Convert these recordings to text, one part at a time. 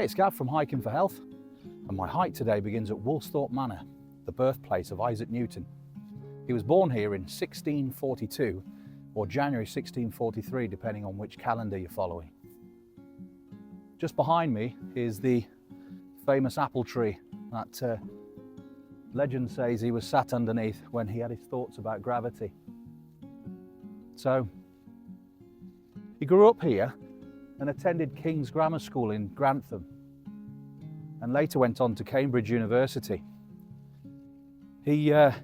Hey, it's Gav from Hiking for Health, and my hike today begins at Woolsthorpe Manor, the birthplace of Isaac Newton. He was born here in 1642 or January 1643, depending on which calendar you're following. Just behind me is the famous apple tree that legend says he was sat underneath when he had his thoughts about gravity. So he grew up here and attended King's Grammar School in Grantham, and later went on to Cambridge University. He had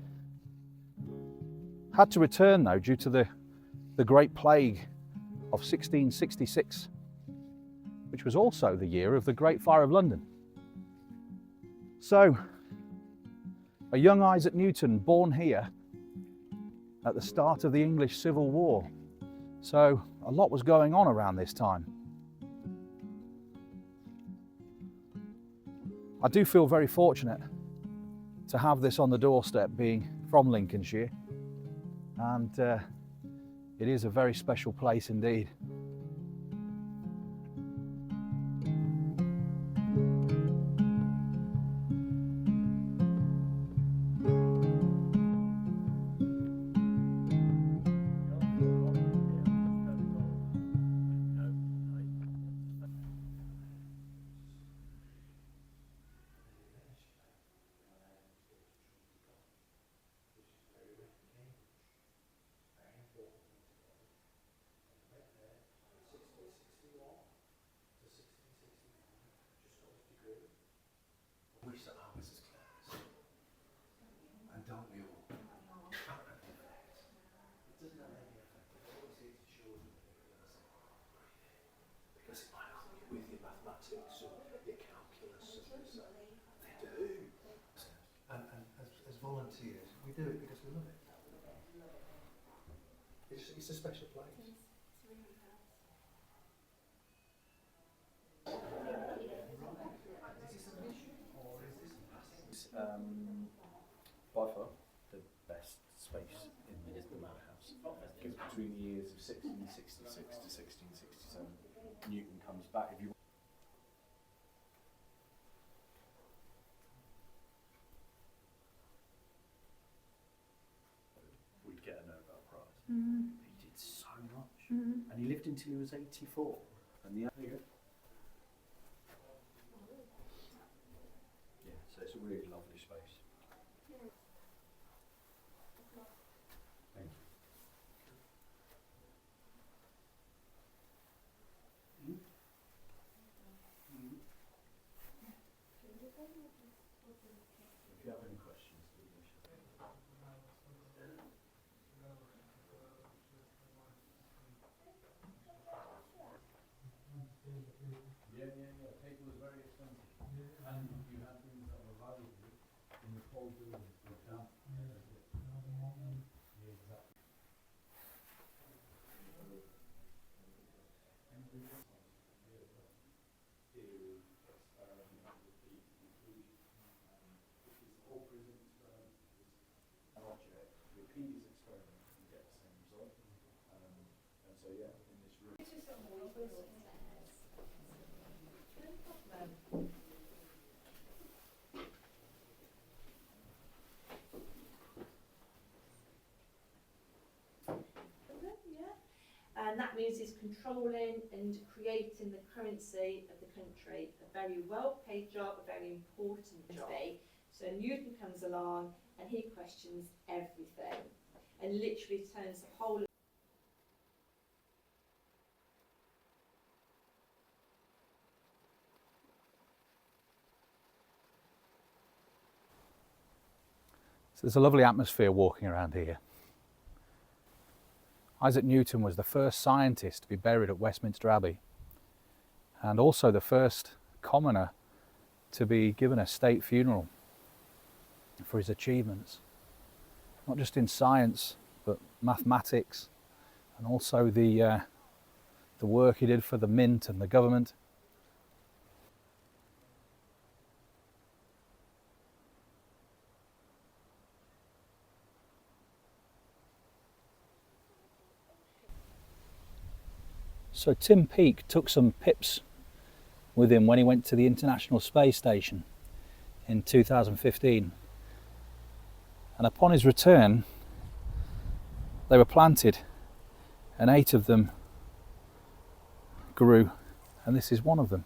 to return though due to the Great Plague of 1666, which was also the year of the Great Fire of London. So a young Isaac Newton born here at the start of the English Civil War. So a lot was going on around this time. I do feel very fortunate to have this on the doorstep, being from Lincolnshire, and it is a very special place indeed. Because it might help you with your mathematics and your calculus. They do. And as volunteers, we do it because we love it. It's a special place. By far the best space in the manor house. Because between the years of 1666 to 1667, Newton comes back. If you would get a Nobel Prize. He did so much, and he lived until he was 84. And there you go. Yeah, so it's a really lovely space. Thank you. If you have any questions, please do share. Yeah. Paper was very expensive. And you had things that were valuable in the cold building. Yeah, exactly. Repeat his experiment and get the same result. And so yeah, in this room. And that means he's controlling and creating the currency of the country. A very well-paid job, a very important job. So Newton comes along and he questions everything and literally turns the whole. So there's a lovely atmosphere walking around here. Isaac Newton was the first scientist to be buried at Westminster Abbey, and also the first commoner to be given a state funeral for his achievements, not just in science but mathematics, and also the work he did for the mint and the government. So Tim Peake took some pips with him when he went to the International Space Station in 2015. And upon his return, they were planted and 8 of them grew, and this is one of them.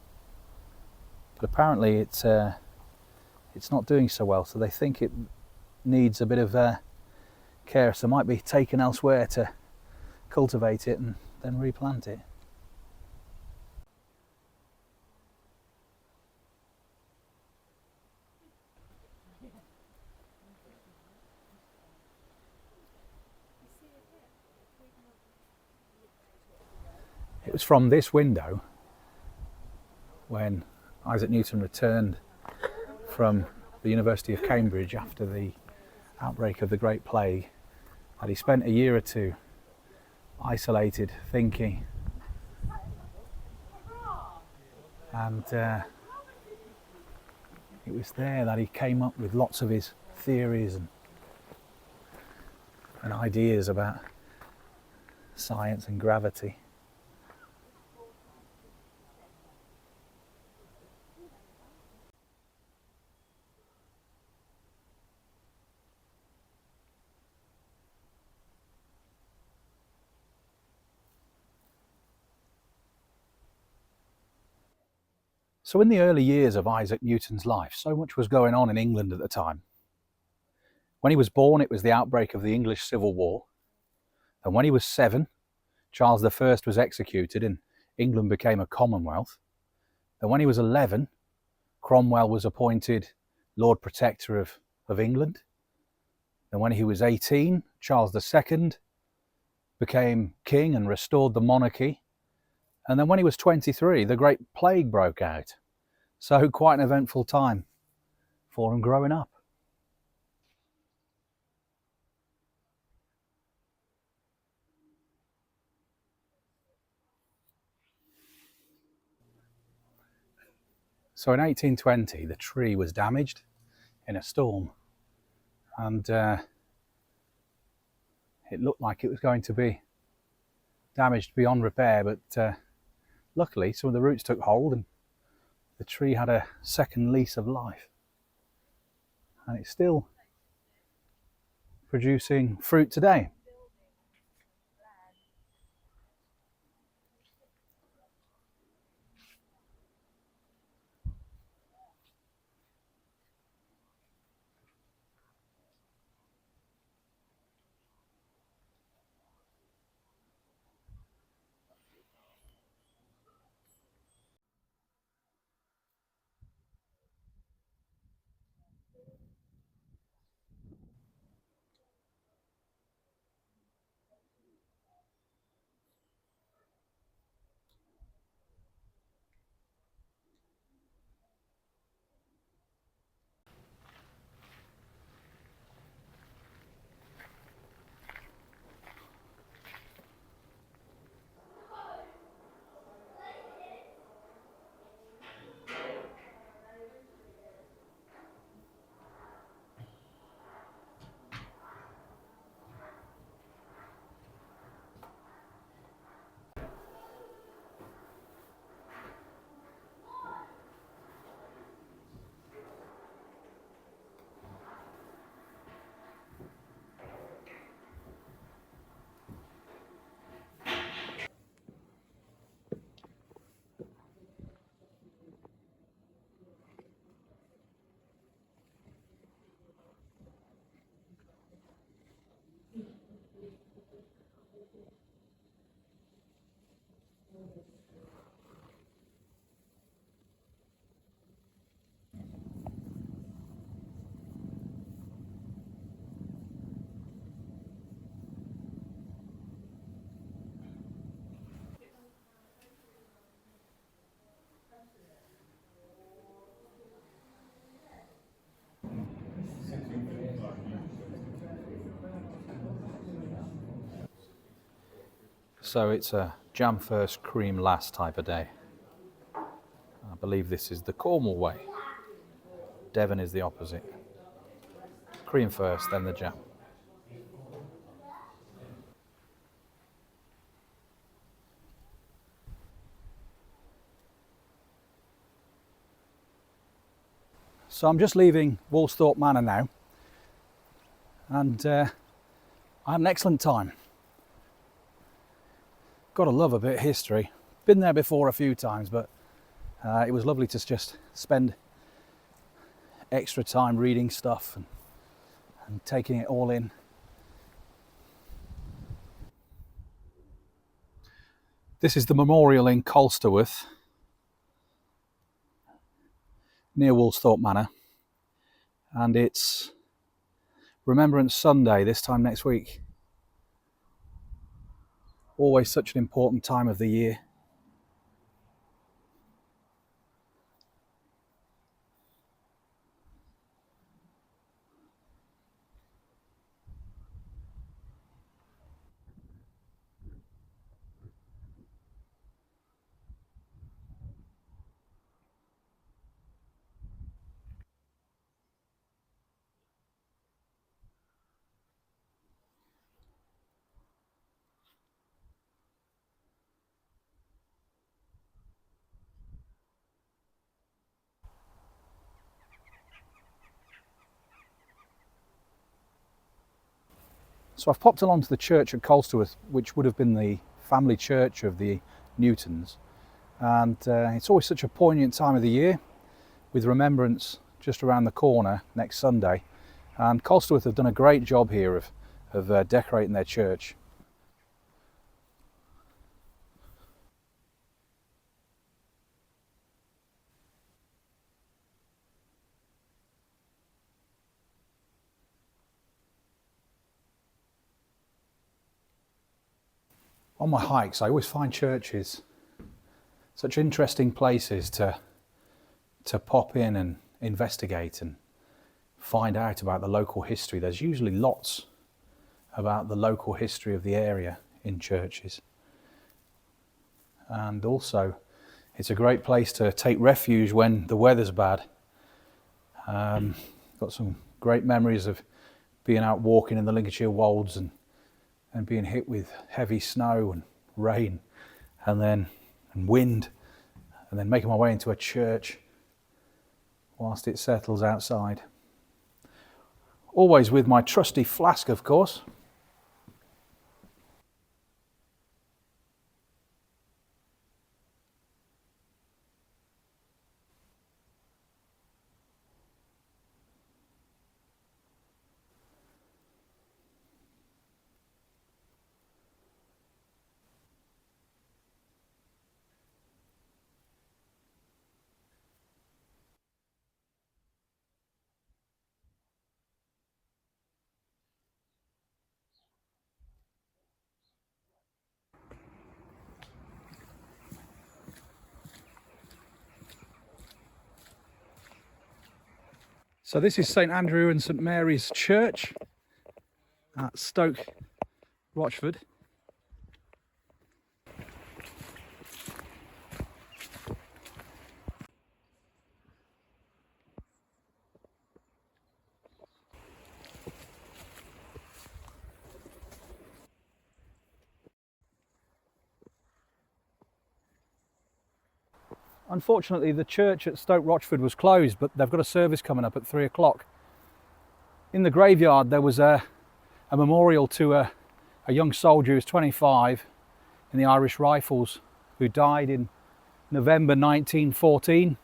But apparently it's not doing so well, so they think it needs a bit of care, so it might be taken elsewhere to cultivate it and then replant it. It was from this window, when Isaac Newton returned from the University of Cambridge after the outbreak of the Great Plague, that he spent a year or two isolated, thinking, and it was there that he came up with lots of his theories and ideas about science and gravity. So in the early years of Isaac Newton's life, so much was going on in England at the time. When he was born, it was the outbreak of the English Civil War. And when he was 7, Charles I was executed and England became a Commonwealth. And when he was 11, Cromwell was appointed Lord Protector of England. And when he was 18, Charles II became king and restored the monarchy. And then when he was 23, the Great Plague broke out. So quite an eventful time for him growing up. So in 1820, the tree was damaged in a storm, and it looked like it was going to be damaged beyond repair, but luckily some of the roots took hold and the tree had a second lease of life, and it's still producing fruit today. So it's a jam first, cream last type of day. I believe this is the Cornwall way. Devon is the opposite. Cream first, then the jam. So I'm just leaving Woolsthorpe Manor now, and I had an excellent time. Gotta love a bit of history. Been there before a few times, but it was lovely to just spend extra time reading stuff and taking it all in. This is the memorial in Colsterworth, near Woolsthorpe Manor, and it's Remembrance Sunday this time next week. Always such an important time of the year. So I've popped along to the church at Colsterworth, which would have been the family church of the Newtons. And it's always such a poignant time of the year, with Remembrance just around the corner next Sunday. And Colsterworth have done a great job here of decorating their church. On my hikes, I always find churches such interesting places to pop in and investigate and find out about the local history. There's usually lots about the local history of the area in churches. And also, it's a great place to take refuge when the weather's bad. Got some great memories of being out walking in the Lincolnshire wolds and being hit with heavy snow and rain and wind, and then making my way into a church whilst it settles outside. Always with my trusty flask, of course. So this is St Andrew and St Mary's Church at Stoke Rochford. Unfortunately, the church at Stoke Rochford was closed, but they've got a service coming up at 3 o'clock. In the graveyard, there was a memorial to a young soldier who was 25 in the Irish Rifles who died in November 1914.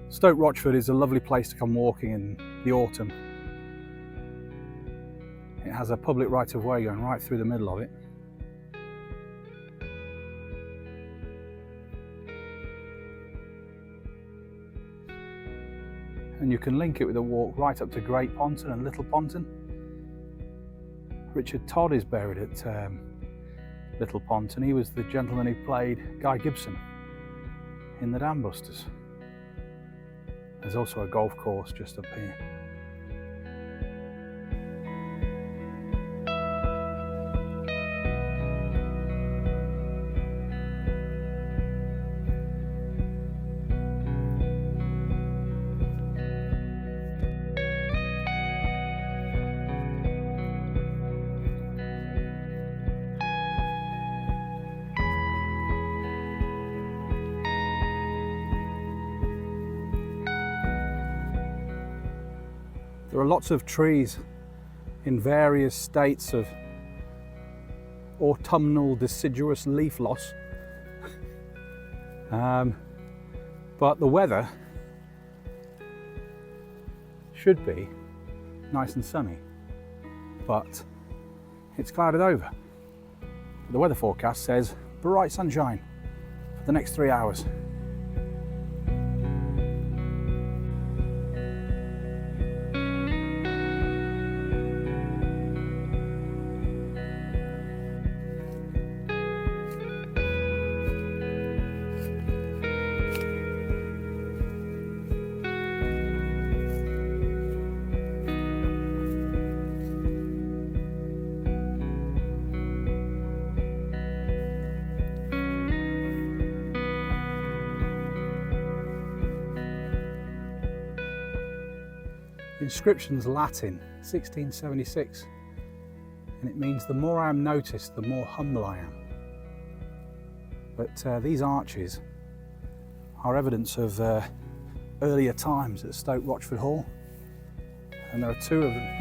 Stoke Rochford is a lovely place to come walking in the autumn. It has a public right of way going right through the middle of it. and you can link it with a walk right up to Great Ponton and Little Ponton. Richard Todd is buried at Little Ponton. He was the gentleman who played Guy Gibson in the Dam Busters. There's also a golf course just up here. There are lots of trees in various states of autumnal deciduous leaf loss, but the weather should be nice and sunny, but it's clouded over. The weather forecast says bright sunshine for the next 3 hours. The inscription's Latin, 1676, and it means the more I am noticed, the more humble I am. But these arches are evidence of earlier times at Stoke Rochford Hall, and there are two of them.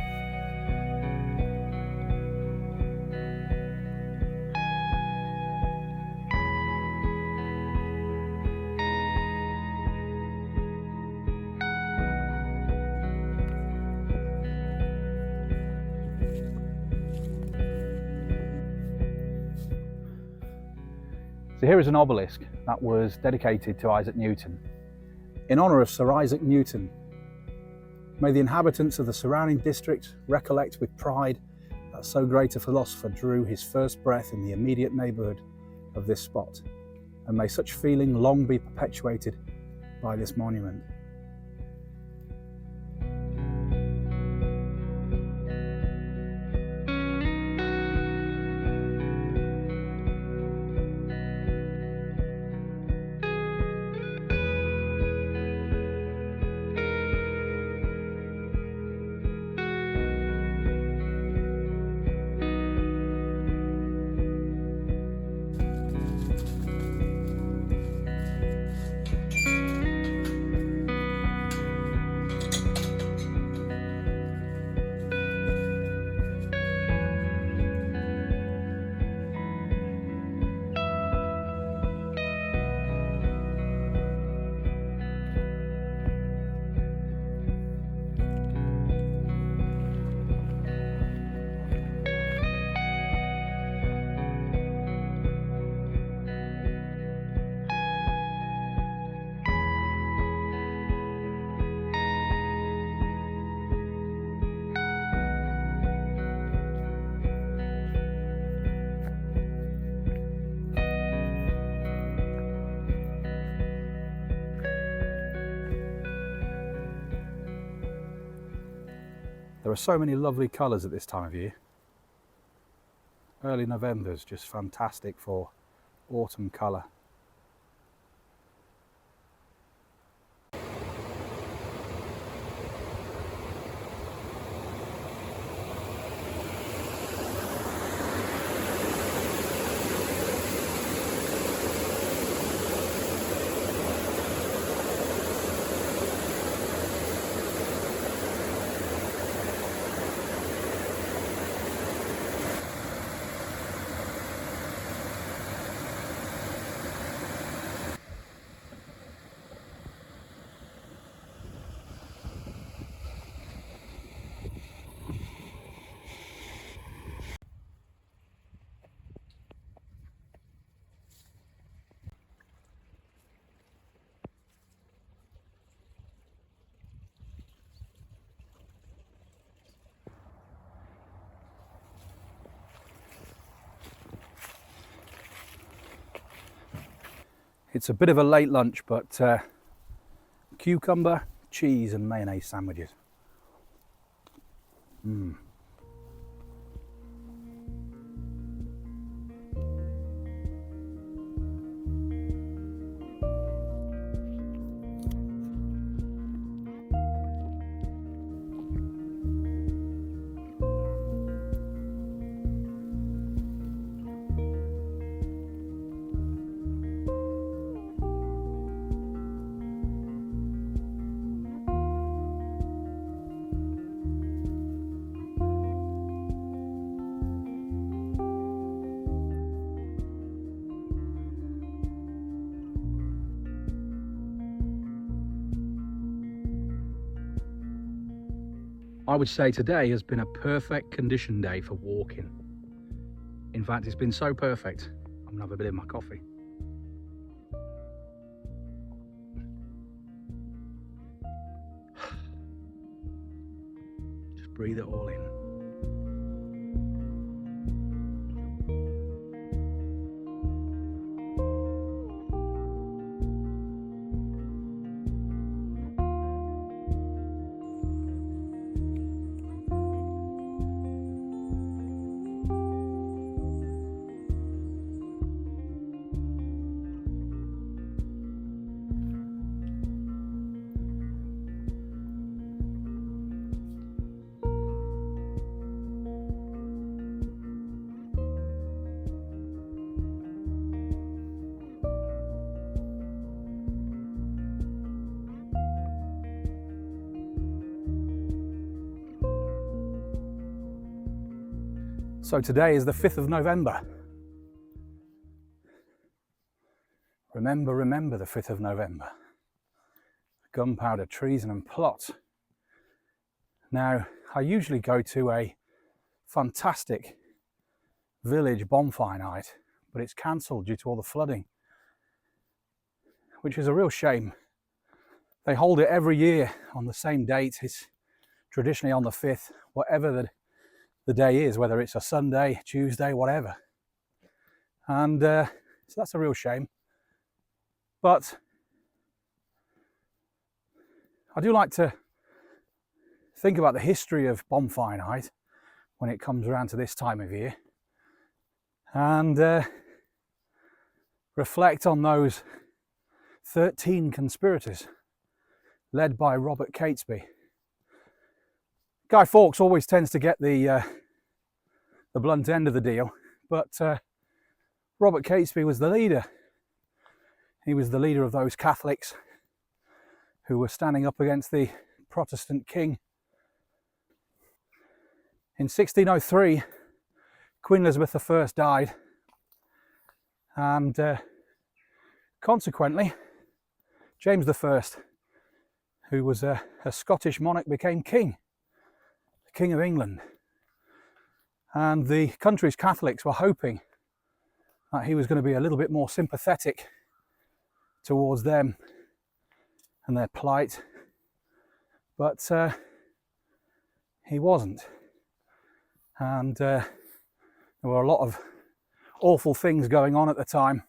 So here is an obelisk that was dedicated to Isaac Newton. In honour of Sir Isaac Newton, may the inhabitants of the surrounding district recollect with pride that so great a philosopher drew his first breath in the immediate neighbourhood of this spot, and may such feeling long be perpetuated by this monument. There are so many lovely colours at this time of year. Early November is just fantastic for autumn colour. It's a bit of a late lunch, but cucumber, cheese and mayonnaise sandwiches. I would say today has been a perfect condition day for walking. In fact, it's been so perfect, I'm gonna have a bit of my coffee. Just breathe it all in. So today is the 5th of November. Remember the 5th of November. Gunpowder, treason and plot. Now, I usually go to a fantastic village bonfire night, but it's cancelled due to all the flooding, which is a real shame. They hold it every year on the same date. It's traditionally on the 5th, whatever the day is, whether it's a Sunday, Tuesday, whatever. And so that's a real shame. But I do like to think about the history of bonfire night when it comes around to this time of year, and reflect on those 13 conspirators led by Robert Catesby. Guy Fawkes always tends to get the blunt end of the deal, but Robert Catesby was the leader. He was the leader of those Catholics who were standing up against the Protestant king. In 1603, Queen Elizabeth I died, and consequently, James I, who was a Scottish monarch, became king. King of England, and the country's Catholics were hoping that he was going to be a little bit more sympathetic towards them and their plight, but he wasn't, and there were a lot of awful things going on at the time,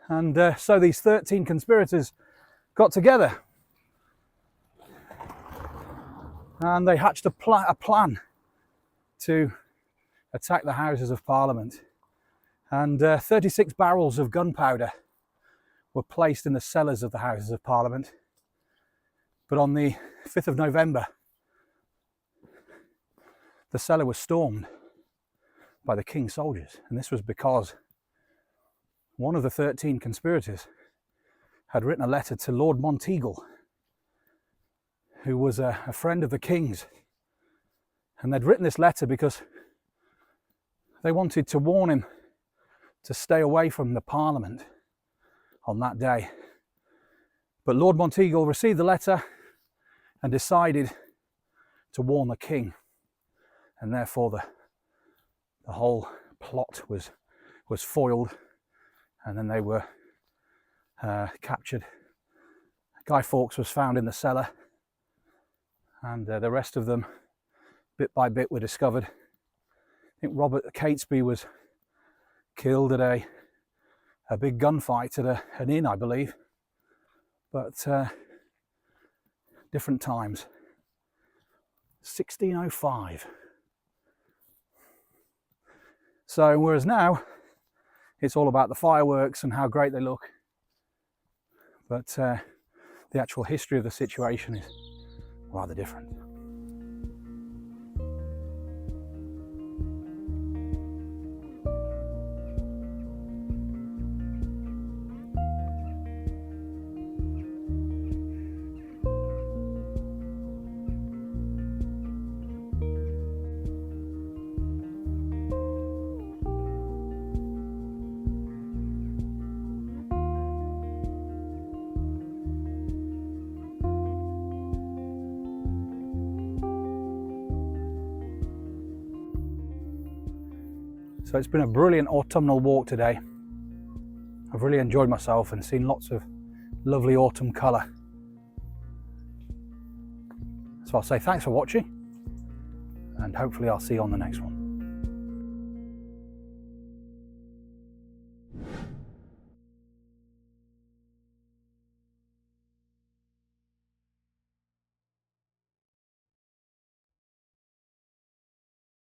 and so these 13 conspirators got together. And they hatched a plan to attack the Houses of Parliament. And 36 barrels of gunpowder were placed in the cellars of the Houses of Parliament. But on the 5th of November, the cellar was stormed by the King's soldiers. And this was because one of the 13 conspirators had written a letter to Lord Monteagle, who was a friend of the King's. And they'd written this letter because they wanted to warn him to stay away from the Parliament on that day. But Lord Monteagle received the letter and decided to warn the King. And therefore the whole plot was foiled, and then they were captured. Guy Fawkes was found in the cellar, and the rest of them, bit by bit, were discovered. I think Robert Catesby was killed at a a big gunfight at an inn, I believe, but different times. 1605. So whereas now it's all about the fireworks and how great they look, but the actual history of the situation is rather different. So it's been a brilliant autumnal walk today. I've really enjoyed myself and seen lots of lovely autumn colour. So I'll say thanks for watching, and hopefully I'll see you on the next one.